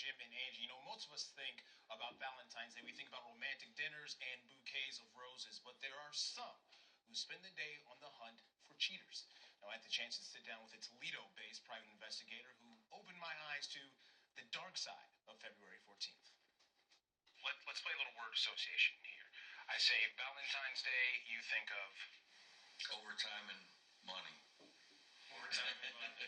Jim and Angie. Most of us think about Valentine's Day. We think about romantic dinners and bouquets of roses, but there are some who spend the day on the hunt for cheaters. Now, I had the chance to sit down with a Toledo-based private investigator who opened my eyes to the dark side of February 14th. Let's play a little word association here. I say Valentine's Day, you think of overtime and money. Overtime and money.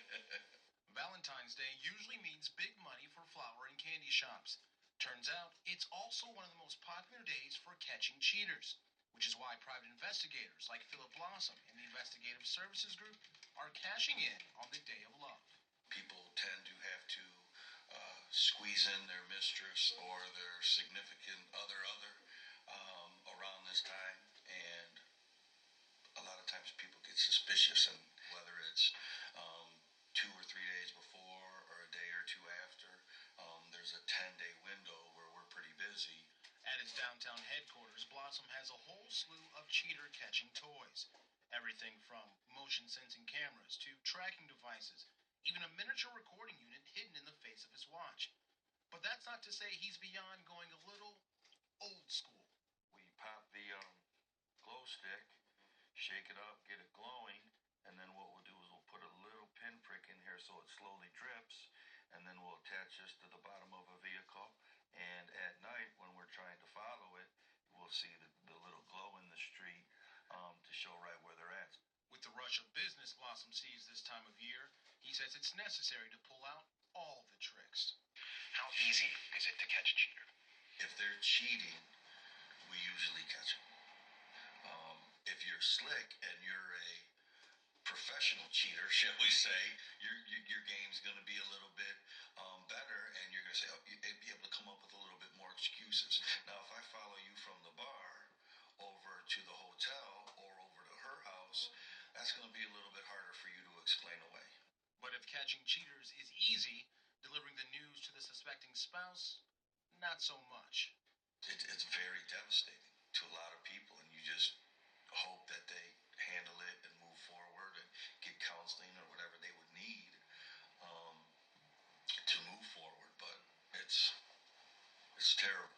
Valentine's Day usually means big money for flower and candy shops. Turns out, it's also one of the most popular days for catching cheaters, which is why private investigators like Phillip and the Investigative Services Group are cashing in on the Day of Love. People tend to have to squeeze in their mistress or their significant other around this time, and a lot of times people get suspicious, and whether it's 2 or 3 days before or a day or two after, there's a 10-day window where we're pretty busy. At its downtown headquarters, Blossom has a whole slew of cheater-catching toys. Everything from motion-sensing cameras to tracking devices, even a miniature recording unit hidden in the face of his watch. But that's not to say he's beyond going a little old school. We pop the glow stick, shake it up, get it glowing, and then what we'll do is we'll put a little pinprick in here so it slowly drips, and then we'll attach this to the bottom of a vehicle, and at night when we're trying to follow it, we'll see the little glow in the street to show right where they're at. With the rush of business Blossom sees this time of year, he says it's necessary to pull out all the tricks. How easy is it to catch a cheater? If they're cheating, we usually catch them. If you're slick and you're a professional cheater, shall we say, your game's going to be a little bit better, and you're going to say, you'll be able to come up with a little bit more excuses. Now, if I follow you from the bar over to the hotel or over to her house, that's going to be a little bit harder for you to explain away. But if catching cheaters is easy, delivering the news to the suspecting spouse, not so much. It's very devastating to a lot of people, and you just hope that they handle it and move forward and get counseling or whatever they would need to move forward. But it's terrible.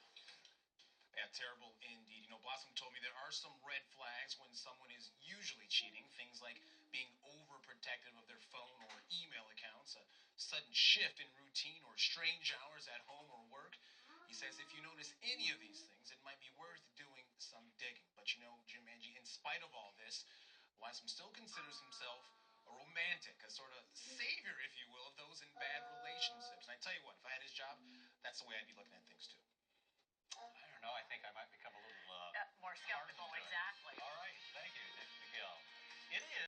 Yeah, terrible indeed. Blossom told me there are some red flags when someone is usually cheating. Things like being overprotective of their phone or email accounts, a sudden shift in routine, or strange hours at home or work. He says if you notice any of these things, it might be worth doing some digging. But Jim, Angie, in spite of all this, Blossom still considers himself a romantic, a sort of savior, if you will, of those in bad relationships. And I tell you what, if I had his job, that's the way I'd be looking at things too.